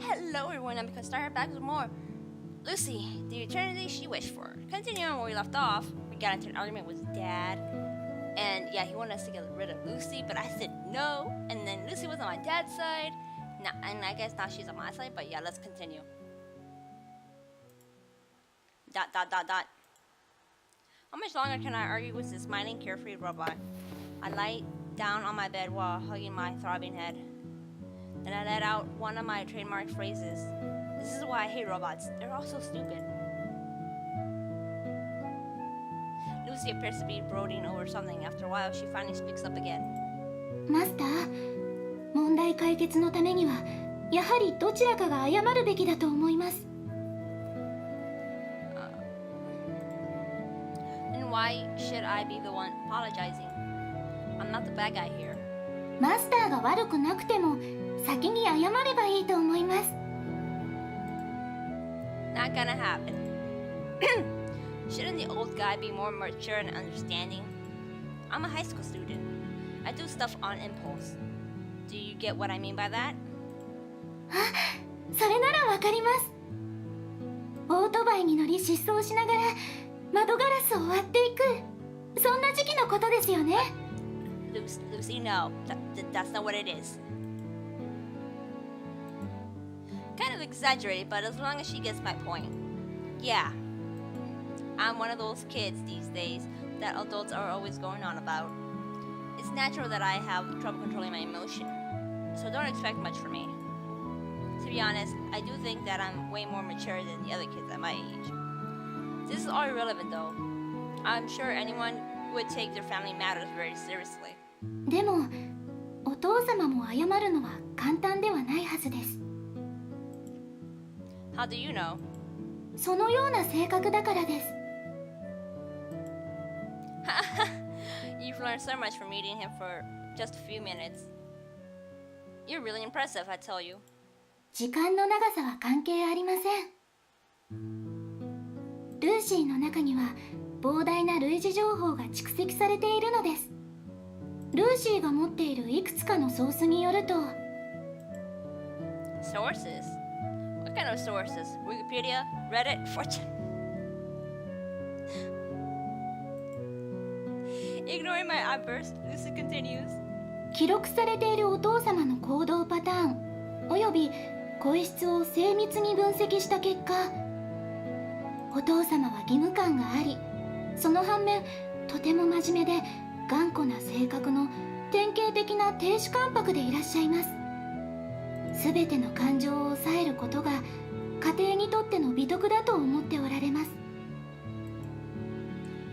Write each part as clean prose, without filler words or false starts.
Hello everyone, I'm because started back with more Lucy, the eternity she wished for. Continuing where we left off, we got into an argument with Dad, and yeah, he wanted us to get rid of Lucy, but I said no, and then Lucy was on my dad's side, and I guess now she's on my side, but yeah, let's continue. ... How much longer can I argue with this smiling, carefree robot? I lie down on my bed while hugging my throbbing head. Then I let out one of my trademark phrases. This is why I hate robots. They're all so stupid. Lucy appears to be brooding over something. After a while, she finally speaks up again. マスター、問題解決のためにはやはりどちらかが謝るべきだと思います。And why should I be the one apologizing? I'm not the bad guy here. マスターが悪くなくても先に謝ればいいと思います。Not gonna happen. Shouldn't the old guy be more mature and understanding? I'm a high school student. I do stuff on impulse. Do you get what I mean by that? あ、それならわかります。オートバイに乗り失踪しながら窓ガラスを割っていく、そんな時期のことですよね。Lucy, no. That's not what it is. Kind of exaggerated, but as long as she gets my point. Yeah. I'm one of those kids these days that adults are always going on about. It's natural that I have trouble controlling my emotion, so don't expect much from me. To be honest, I do think that I'm way more mature than the other kids at my age. This is all irrelevant though. I'm sure anyone would take their family matters very seriously. でも、お父様も謝るのは簡単ではないはずです。How do you know? そのような性格だからです。You've learned so much from meeting him for just a few minutes. You're really impressive, I tell you. 時間の長さは関係ありません。ルーシーの中には膨大な類似情報が蓄積されているのです。ルーシーが持っているいくつかのソースによると。 Sources? What kind of sources? Wikipedia? Reddit? Fortune? Ignoring my outburst, Lucy continues. 記録されているお父様の行動パターンおよび声質を精密に分析した結果、お父様は義務感があり、その反面とても真面目で頑固な性格の典型的な亭主関白でいらっしゃいます。すべての感情を抑えることが家庭にとっての美徳だと思っておられます。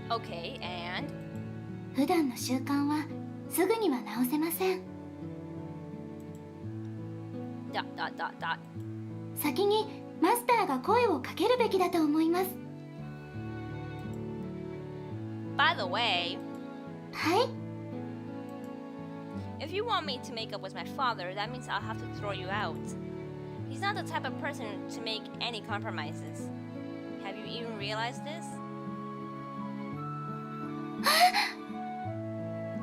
Okay, and? 普段の習慣はすぐには直せません。先にマスターが声をかけるべきだと思います。 By the way, はい。 if you want me to make up with my father, that means I'll have to throw you out. He's not the type of person to make any compromises. Have you even realized this?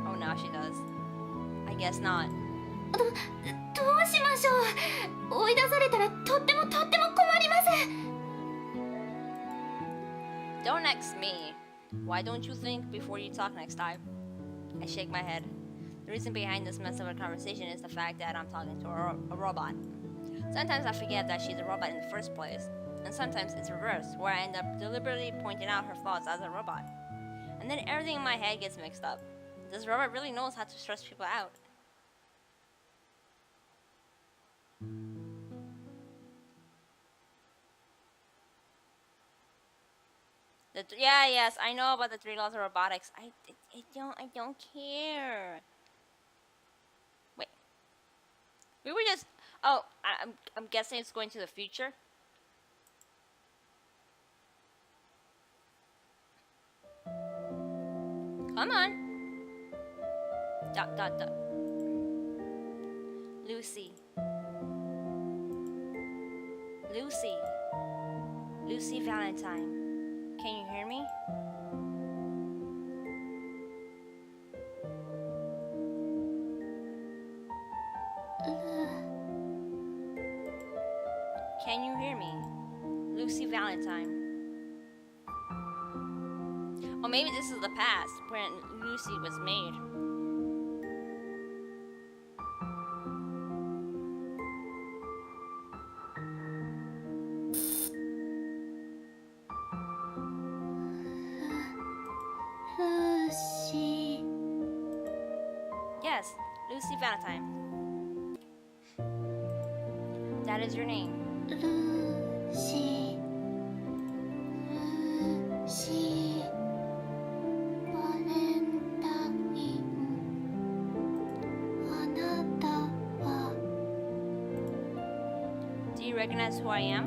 Oh, now she does. I guess not. どうしましょう。追い出されたらとっても困ります。 Don't ask me. Why don't you think before you talk next time? I shake my head. The reason behind this mess of a conversation is the fact that I'm talking to a robot. Sometimes I forget that she's a robot in the first place, and sometimes it's reversed, where I end up deliberately pointing out her flaws as a robot. And then everything in my head gets mixed up. This robot really knows how to stress people out. Yes, I know about the 3 laws of robotics. I don't care. Wait. We were just... Oh, I'm guessing it's going to the future. Come on. ... Lucy. Lucy Valentine. Can you hear me? Can you hear me? Lucy Valentine. Or maybe this is the past, when Lucy was made. Lucy. Yes, Lucy Valentine. That is your name. Lucy. Lucy. Valentine. あなたは Do you recognize who I am?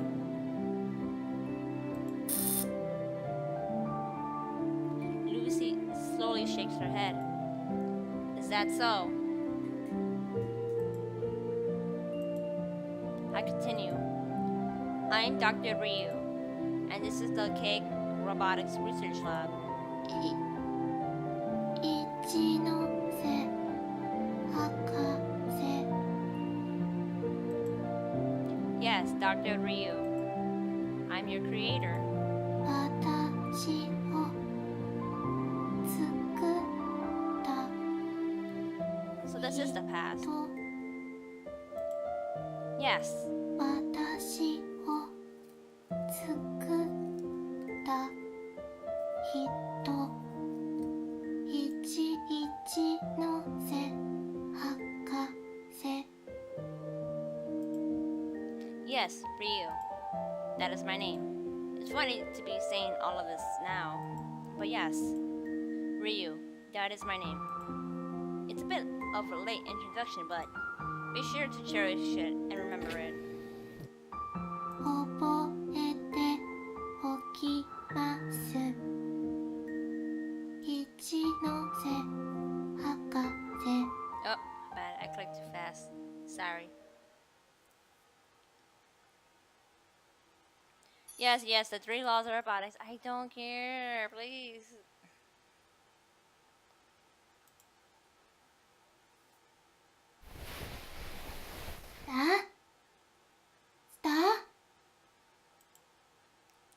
Lucy slowly shakes her head. Is that so? I continue. I'm Dr. Ryu, and this is the Cake Robotics Research Lab. 一ノ瀬博士 Yes, Dr. Ryu. I'm your creator. 私を作った So this is the past. と Yes. 私を作った人一ノ瀬博士 Yes, Ryu. That is my name. It's funny to be saying all of this now, but yes, Ryu. That is my name. It's a bit of a late introduction, but be sure to cherish it and remember it. 覚えておきます一ノ瀬博士 Oh, bad. I clicked too fast. Sorry. Yes, the 3 laws of robotics. I don't care, please.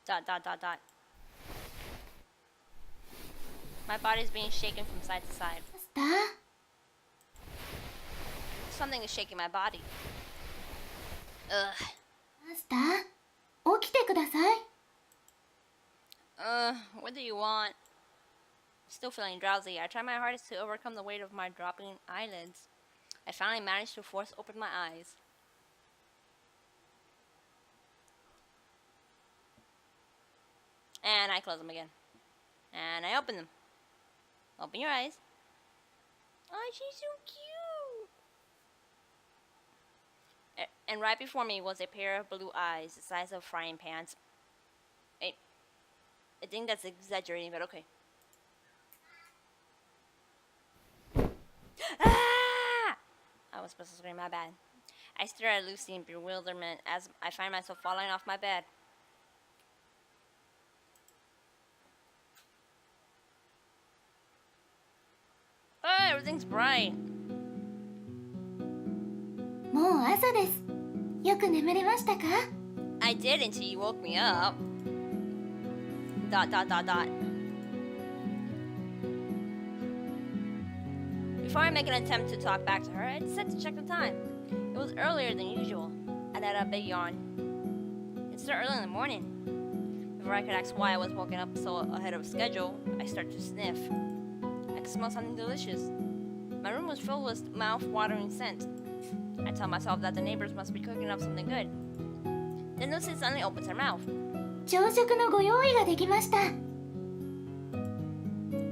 Dot. My body's being shaken from side to side. スター Something is shaking my body. Ugh. マスター起きてください What do you want? Still feeling drowsy, I try my hardest to overcome the weight of my dropping eyelids. I finally managed to force open my eyes. And I close them again. And I open them. Open your eyes. Oh, she's so cute. And right before me was a pair of blue eyes the size of frying pans. I think that's exaggerating, but okay. Ah! I was supposed to scream, my bad. I stare at Lucy in bewilderment as I find myself falling off my bed. Oh, everything's bright. もう朝ですよく眠れましたか I did until you woke me up. ... Before I make an attempt to talk back to her, I decided to check the time. It was earlier than usual. I let out a big yawn. It's still early in the morning. Before I could ask why I was woken up so ahead of schedule, I start to sniff. I could smell something delicious. My room was filled with mouth-watering scent. I tell myself that the neighbors must be cooking up something good. Then Lucy suddenly opens her mouth. 朝食のご用意ができました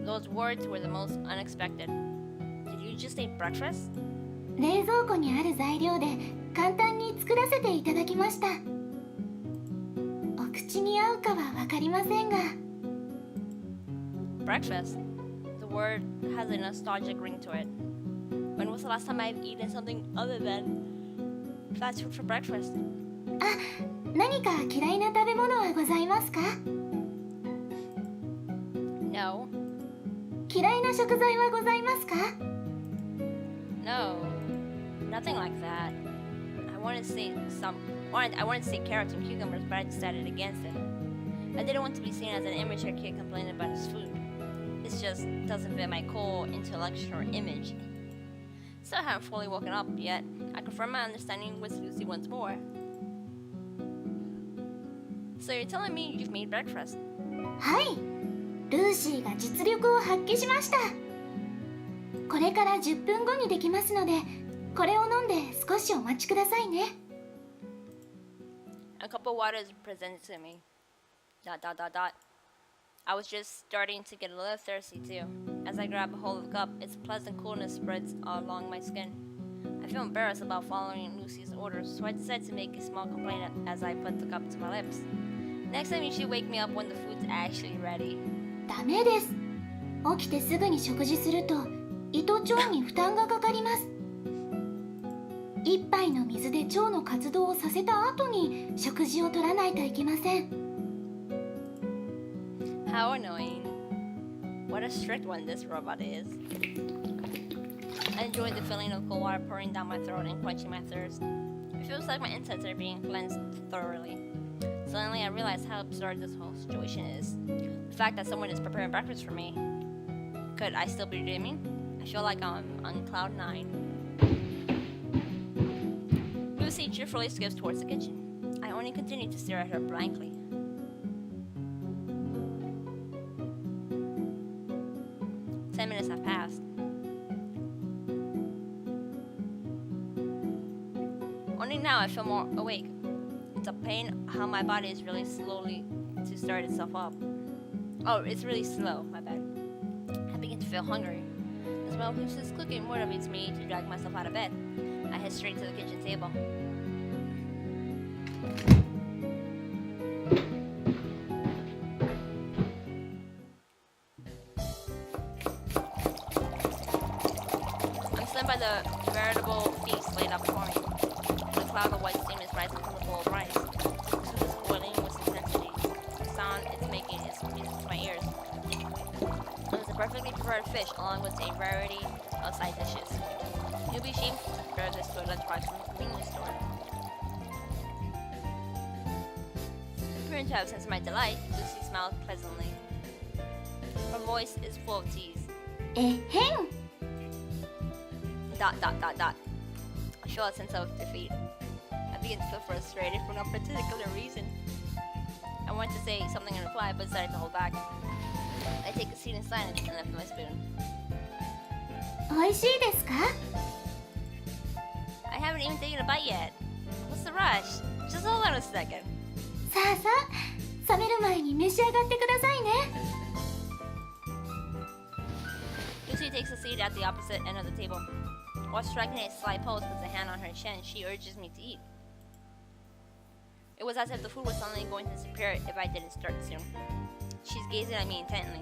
Those words were the most unexpected. Did you just eat breakfast? 冷蔵庫にある材料で簡単に作らせていただきましたお口に合うかは分かりませんが Breakfast. The word has a nostalgic ring to it. When was the last time I've eaten something other than fast food for breakfast? あ、何か嫌いな食べ物はございますか No. 嫌いな食材はございますか No. Nothing like that. I I wanted to say carrots and cucumbers, but I decided against it. I didn't want to be seen as an immature kid complaining about his food. This just doesn't fit my core intellectual image. Still haven't fully woken up yet. I confirm my understanding with Lucy once more. So you're telling me you've made breakfast? はい、ルーシーが実力を発揮しました。これから10分後にできますので、これを飲んで少しお待ちくださいね。A cup of water is presented to me. ... I was just starting to get a little thirsty too. As I grab a hold of the cup, its pleasant coolness spreads along my skin. I feel embarrassed about following Lucy's orders, so I decide to make a small complaint as I put the cup to my lips. Next time you should wake me up when the food's actually ready. ダメです。起きてすぐに食事すると胃と腸に負担がかかります。一杯の水で腸の活動をさせた後に食事を取らないといけません。How annoying. What a strict one this robot is. I enjoy the feeling of cold water pouring down my throat and quenching my thirst. It feels like my insides are being cleansed thoroughly. Suddenly I realize how absurd this whole situation is. The fact that someone is preparing breakfast for me. Could I still be dreaming? I feel like I'm on cloud 9. Lucy cheerfully skips towards the kitchen. I only continue to stare at her blankly. Ten minutes have passed. Only now I feel more awake. It's a pain how my body is really slowly to start itself up. Oh, it's really slow, my bad. I begin to feel hungry. The smell of Lucy's cooking motivates me to drag myself out of bed. I head straight to the kitchen table. I'm stunned by the veritable feast laid out before me. The cloud of white steam is rising from the bowl of rice. The soup is boiling with intensity. The sound it's making is music to my ears. It was a perfectly prepared fish along with a variety of side dishes. You'll be ashamed to compare this to a lunchbox from the convenience store. Appearing to have a sense of my delight, Lucy smiled pleasantly. Her voice is full of tease. えへん。I feel a sense of defeat. I begin to feel frustrated for no particular reason. I wanted to say something in reply, but decided to hold back. I take a seat in silence and lift my spoon. 美味しいですか？ I haven't even taken a bite yet. What's the rush? Just hold on a second. さあさあ、冷める前に召し上がってくださいね。Lucy takes a seat at the opposite end of the table. While striking a slight pose with a hand on her chin, she urges me to eat. It was as if the food was suddenly going to disappear if I didn't start soon. She's gazing at me intently.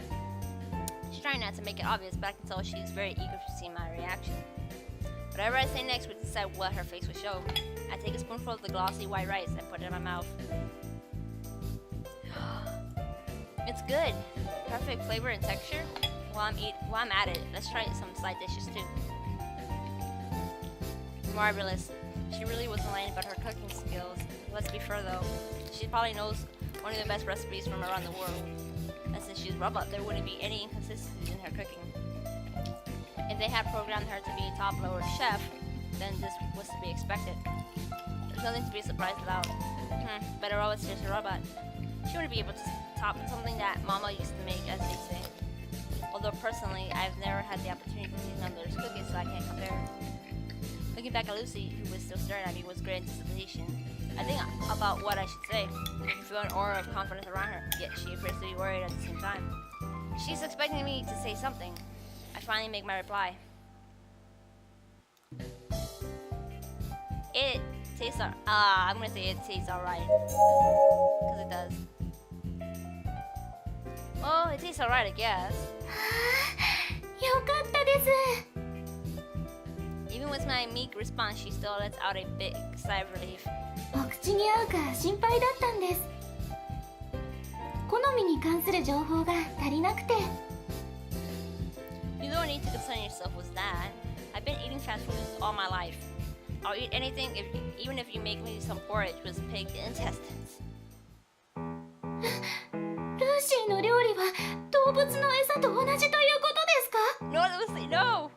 She's trying not to make it obvious, but I can tell she's very eager to see my reaction. Whatever I say next would decide what her face would show. I take a spoonful of the glossy white rice and put it in my mouth. It's good. Perfect flavor and texture. While I'm at it, let's try some side dishes too. Marvelous. She really wasn't lying about her cooking skills. Let's be fair though, she probably knows one of the best recipes from around the world. And since she's a robot, there wouldn't be any inconsistencies in her cooking. If they had programmed her to be a top-level chef, then this was to be expected. There's nothing to be surprised about. But a robot's just a robot. She wouldn't be able to top something that Mama used to make, as they say. Although personally, I've never had the opportunity to taste another's cooking, so I can't compare. Looking back at Lucy, who was still staring at me, was great anticipation. I think about what I should say. I feel an aura of confidence around her, yet she appears to be worried at the same time. She's expecting me to say something. I finally make my reply. It tastes I'm gonna say it tastes alright. Because it does. Oh, it tastes alright, I guess. よかったです。 Even with my meek response, she still lets out a big sigh of relief. お口に合うか心配だったんです。好みに関する情報が足りなくて。You don't need to concern yourself with that. I've been eating fast foods all my life. I'll eat anything, even if you make me some porridge with pig intestines. ルーシーの料理は動物の餌と同じということですか？ No, Lucy, no!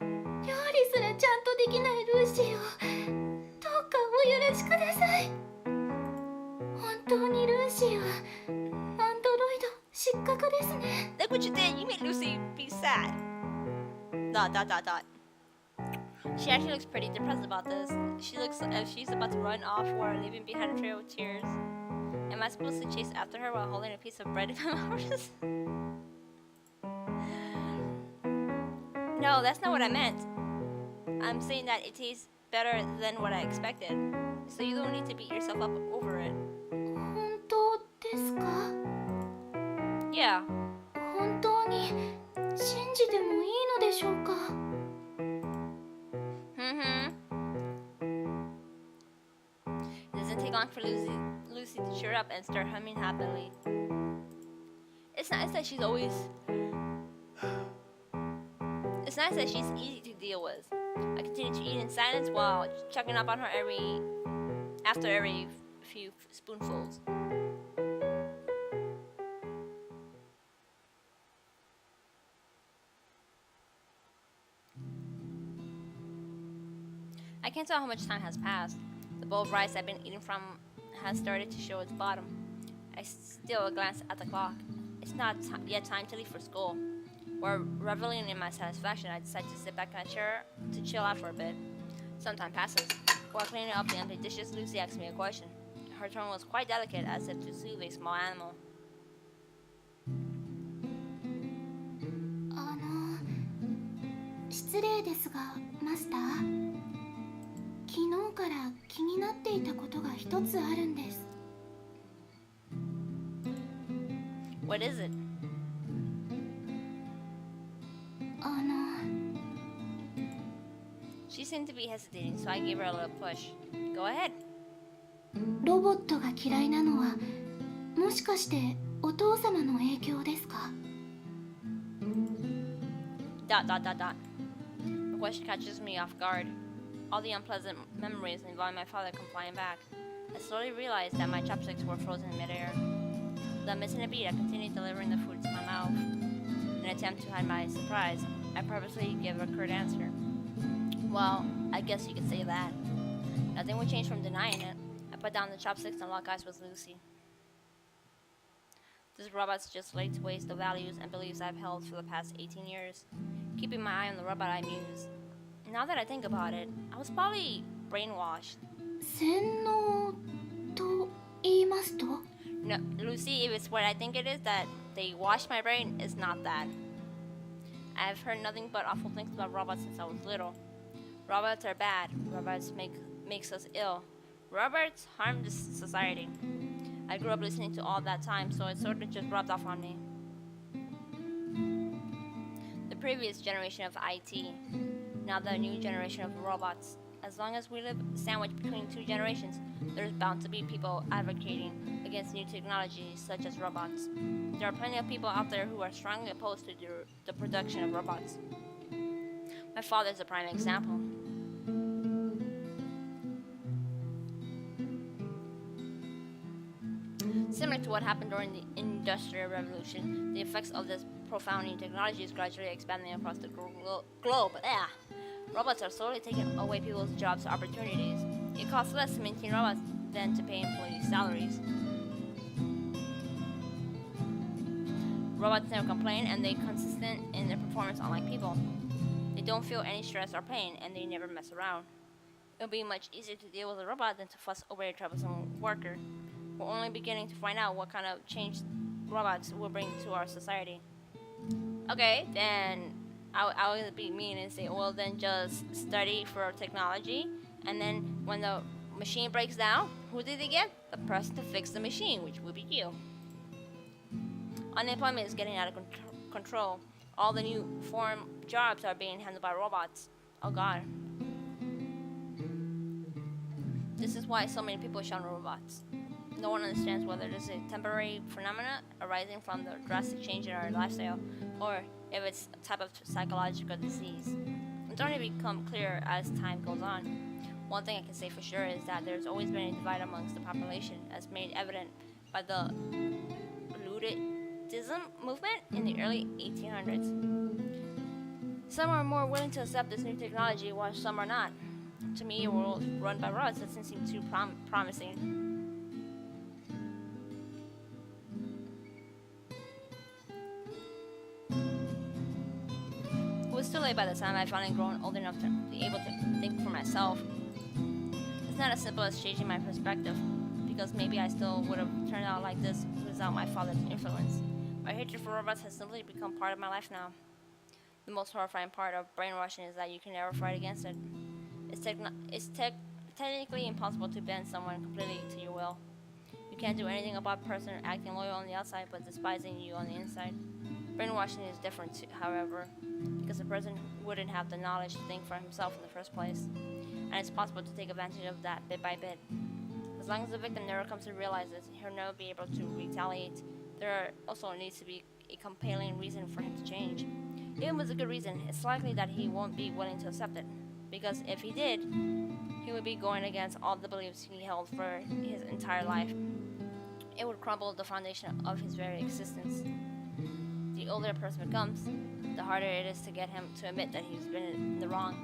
料理すらちゃんとできないルーシーをどうかお許しください。本当にルーシーはアンドロイド失格ですね。 Look what you did! You made Lucy be sad. Dot, dot, dot, dot. She actually looks pretty depressed about this. She looks as if she's about to run off or leaving behind a trail of tears. Am I supposed to chase after her while holding a piece of bread in my mouth? No, that's not what I meant. I'm saying that it tastes better than what I expected. So you don't need to beat yourself up over it. 本当ですか？ Yeah. 本当に信じてもいいのでしょうか？ It doesn't take long for Lucy to cheer up and start humming happily. It's nice that she's always... It's nice that she's easy to deal with. I continue to eat in silence while checking up on her after every few spoonfuls. I can't tell how much time has passed. The bowl of rice I've been eating from has started to show its bottom. I still glance at the clock. It's not yet time to leave for school. While reveling in my satisfaction, I decide to sit back in a chair to chill out for a bit. Some time passes. While cleaning up the empty dishes, Lucy asks me a question. Her tone was quite delicate, as if to soothe a small animal. 失礼ですが、マスター。昨日から気になっていたことが一つあるんです。What is it? She seemed to be hesitating, so I gave her a little push. Go ahead. ロボットが嫌いなのは、もしかしてお父様の影響ですか？ Dot, dot, dot, dot. The question catches me off guard. All the unpleasant memories involving my father come flying back. I slowly realized that my chopsticks were frozen in midair. Without missing a beat, I continued delivering the food to my mouth. In an attempt to hide my surprise, I purposely gave a curt answer. Well, I guess you could say that. Nothing would change from denying it. I put down the chopsticks and locked eyes with Lucy. This robot's just laid to waste the values and beliefs I've held for the past 18 years. Keeping my eye on the robot, I mused. Now that I think about it, I was probably brainwashed. 洗脳と言いますと？ No, Lucy, if it's what I think it is, that they washed my brain, it's not that. I've heard nothing but awful things about robots since I was little. Robots are bad. Robots makes us ill. Robots harm this society. I grew up listening to all that time, so it sort of just rubbed off on me. The previous generation of IT, now the new generation of robots. As long as we live sandwiched between two generations, there's bound to be people advocating against new technologies such as robots. There are plenty of people out there who are strongly opposed to the production of robots. My father is a prime example. Similar to what happened during the Industrial Revolution, the effects of this profound new technology is gradually expanding across the globe. Robots are slowly taking away people's jobs opportunities. It costs less to maintain robots than to pay employees' salaries. Robots never complain, and they're consistent in their performance, unlike people. They don't feel any stress or pain, and they never mess around. It'll be much easier to deal with a robot than to fuss over a troublesome worker. We're only beginning to find out what kind of change robots will bring to our society. Okay, then I would be mean and say, well, then just study for technology, and then when the machine breaks down, who did they get? The person to fix the machine, which would be you. Unemployment is getting out of control. All the new foreign jobs are being handled by robots. Oh God. This is why so many people shun robots. No one understands whether this is a temporary phenomenon arising from the drastic change in our lifestyle, or if it's a type of psychological disease. It's only become clearer as time goes on. One thing I can say for sure is that there's always been a divide amongst the population, as made evident by the Luddism movement in the early 1800s. Some are more willing to accept this new technology, while some are not. To me, a world run by robots doesn't seem too promising. It was too late by the time I finally grown old enough to be able to think for myself. It's not as simple as changing my perspective, because maybe I still would have turned out like this without my father's influence. My hatred for robots has simply become part of my life now. The most horrifying part of brainwashing is that you can never fight against it. It's technically impossible to bend someone completely to your will. You can't do anything about a person acting loyal on the outside but despising you on the inside. Brainwashing is different, however, because the person wouldn't have the knowledge to think for himself in the first place, and it's possible to take advantage of that bit by bit. As long as the victim never comes to realize this, he'll never be able to retaliate. There also needs to be a compelling reason for him to change. Even with a good reason, it's likely that he won't be willing to accept it, because if he did, he would be going against all the beliefs he held for his entire life. It would crumble the foundation of his very existence. The older a person becomes, the harder it is to get him to admit that he's been in the wrong.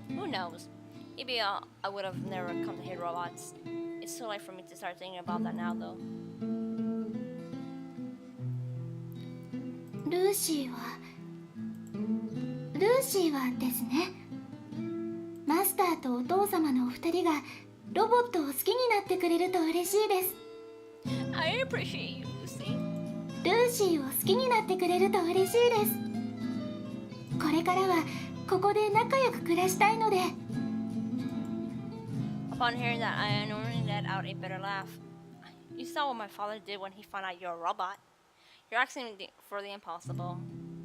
Who knows? Maybe I would have never come to hate robots. It's too late for me to start thinking about that now, though. ルーシーはですね、マスターとお父様のお二人がロボットを好きになってくれると嬉しいです。 I appreciate you, Lucy. ルーシーを好きになってくれると嬉しいです。これからはここで仲良く暮らしたいので。 Upon hearing that, I only let out a bitter laugh. You saw what my father did when he found out you're a robot. You're asking for the impossible.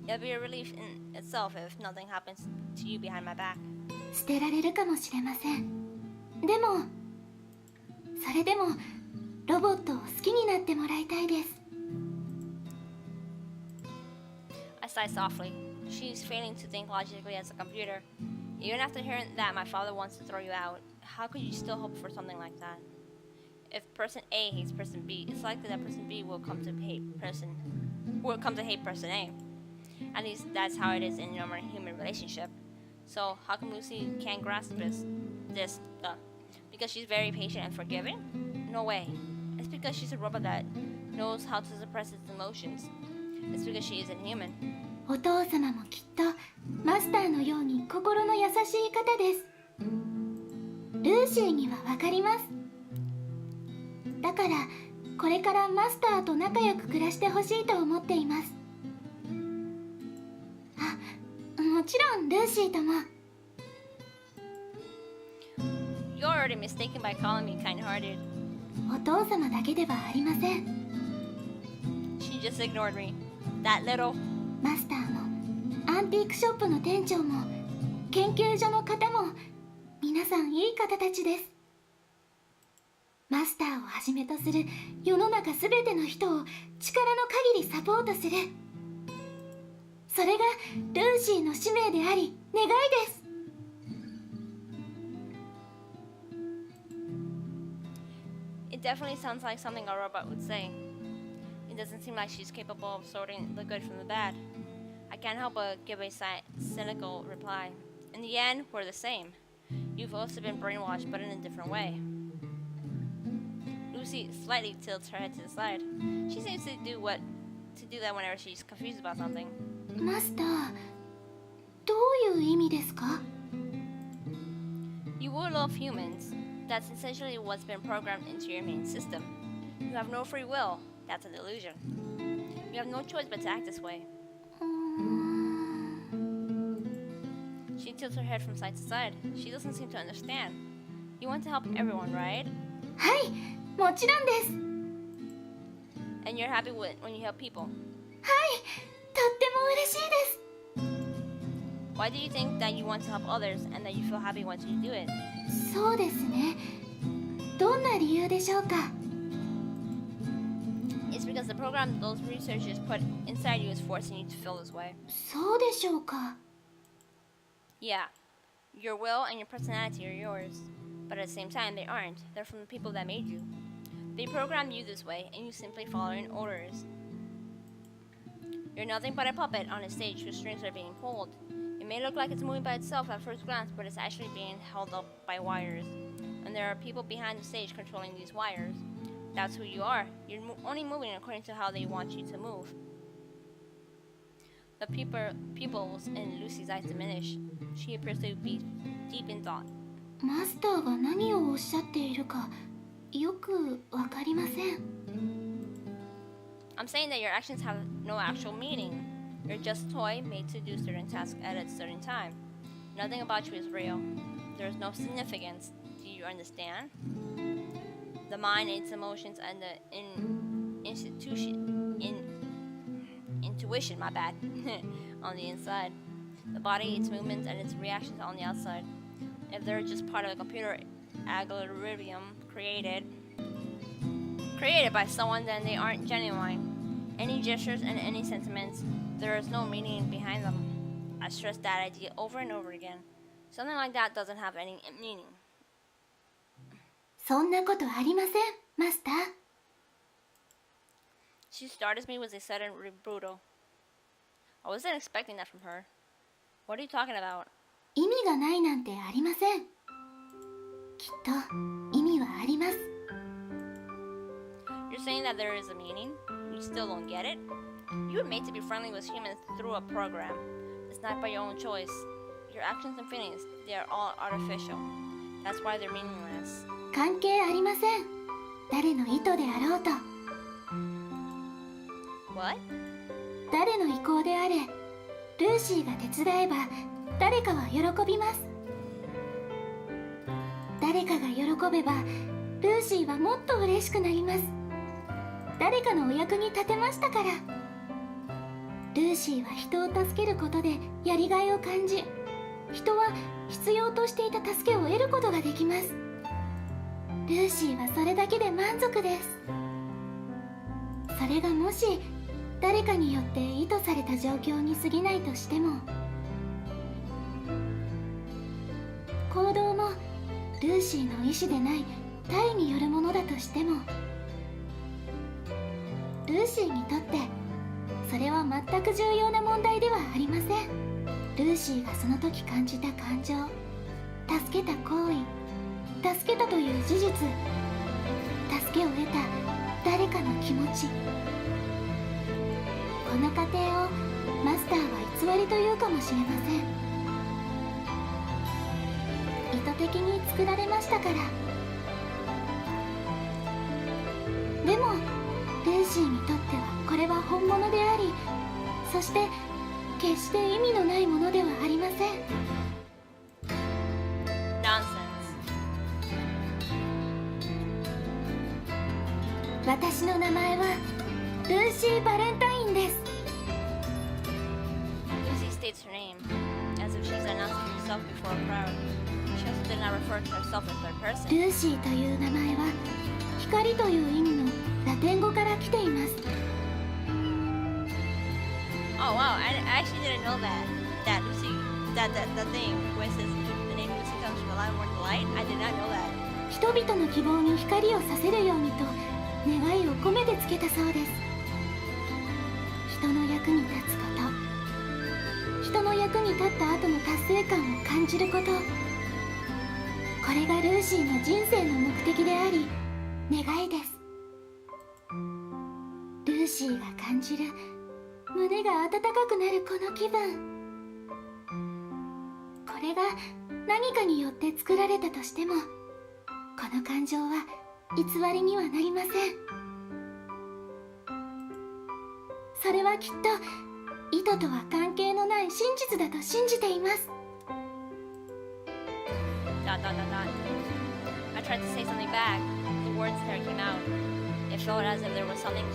It'll be a relief in itself if nothing happens to you behind my back. 捨てられるかもしれません。でも、それでもロボットを好きになってもらいたいです。 I sighed softly. She's failing to think logically as a computer. Even after hearing that my father wants to throw you out, how could you still hope for something like that? If person A hates person B, it's likely that person B will come to hate person A. At least that's how it is in a normal human relationship. So how come Lucy can't grasp this? Because she's very patient and forgiving? No way. It's because she's a robot that knows how to suppress its emotions. It's because she isn't human. お父様もきっとマスターのように心の優しい方です。ルーシーにはわかります。だからこれからマスターと仲良く暮らしてほしいと思っています。あ、もちろんルーシーとも。 You're already mistaken by calling me kind-hearted. お父様だけではありません。 She just ignored me. That little. マスターもアンティークショップの店長も研究所の方も皆さんいい方たちです。マスターをはじめとする世の中すべての人を力の限りサポートする。それがルーシーの使命であり願いです。 It definitely sounds like something a robot would say. It doesn't seem like she's capable of sorting the good from the bad. I can't help but give a cynical reply. In the end, we're the same. You've also been brainwashed, but in a different way. Lucy slightly tilts her head to the side. She seems to do that whenever she's confused about something. マスター、どういう意味ですか？ You will love humans. That's essentially what's been programmed into your immune system. You have no free will. That's an illusion. You have no choice but to act this way. She tilts her head from side to side. She doesn't seem to understand. You want to help everyone, right? はい、もちろんです。 And you're happy when you help people. はい、とっても嬉しいです。 Why do you think that you want to help others and that you feel happy once you do it? そうですね。どんな理由でしょうか？ It's because the program those researchers put inside you is forcing you to feel this way. そうでしょうか。 Yeah. Your will and your personality are yours. But at the same time, they aren't. They're from the people that made you. They programmed you this way, and you simply following orders. You're nothing but a puppet on a stage whose strings are being pulled. It may look like it's moving by itself at first glance, but it's actually being held up by wires. And there are people behind the stage controlling these wires. That's who you are. You're only moving according to how they want you to move. The pupils in Lucy's eyes diminish. She appears to be deep in thought. マスターが何をおっしゃっているかよくわかりません。 I'm saying that your actions have no actual meaning. You're just a toy made to do certain tasks at a certain time. Nothing about you is real. There is no significance. Do you understand? The mind, its emotions, and the intuition, my bad, on the inside. The body, its movements, and its reactions on the outside. If they're just part of a computer algorithm created by someone, then they aren't genuine. Any gestures and any sentiments, there is no meaning behind them. I stress that idea over and over again. Something like that doesn't have any meaning. そんなことありません、マスター。 She startled me with a sudden rebuttal. I wasn't expecting that from her. What are you talking about? 意味がないなんてありません。きっと意味はあります。 You're saying that there is a meaning? You still don't get it? You were made to be friendly with humans through a program. It's not by your own choice. Your actions and feelings, they are all artificial. That's why they're meaningless. 関係ありません。誰の意図であろうと。 What? 誰の意向であれ、ルーシーが手伝えば誰かは喜びます。誰かが喜べばルーシーはもっと嬉しくなります。誰かのお役に立てましたから。ルーシーは人を助けることでやりがいを感じ、人は必要としていた助けを得ることができます。ルーシーはそれだけで満足です。それがもし誰かによって意図された状況に過ぎないとしても、行動もルーシーの意思でない他意によるものだとしても、ルーシーにとってそれは全く重要な問題ではありません。ルーシーがその時感じた感情、助けた行為、助けたという事実、助けを得た誰かの気持ち、この過程をマスターは偽りというかもしれません。意図的に作られましたから。でもルーシーにとってはこれは本物であり、そして決して意味のないものではありません。 Nonsense. 私の名前はルーシー・バレンタインです。 Lucy states her name, as if she's announcing herself before a crowd. She also did not refer to herself in third person. ルーシーという名前は光という意味のラテン語から来ています。 Oh wow, I actually didn't know that Lucy, that thing where it says the name Lucy comes from a lot more to light. I did not know that. 人々の希望に光をさせるようにと願いを込めてつけたそうです。人の役に立つこと、人の役に立った後の達成感を感じること、これがルーシーの人生の目的であり願いです。ルーシーが感じる胸が温かくなるこの気分、これが何かによって作られたとしても、この感情は偽りにはなりません。それはきっと意図とは関係のない真実だと信じています。 Dot dot dot dot. I tried to say something back. The words never came out. It felt as if there was something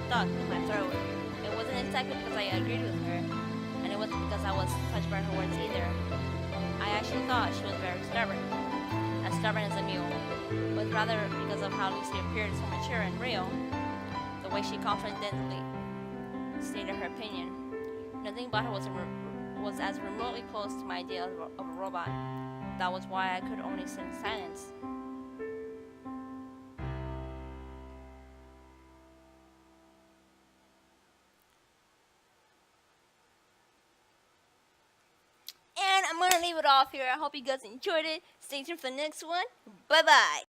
stuck in my throat. It wasn't exactly because I agreed with her, and it wasn't because I was touched by her words either. I actually thought she was very stubborn, as stubborn as a mule, but rather because of how Lucy appeared so mature and real, the way she confidently stated her opinion. Nothing about her was as remotely close to my idea of a robot. That was why I could only sit in silence. And I'm gonna leave it off here. I hope you guys enjoyed it. Stay tuned for the next one. Bye bye.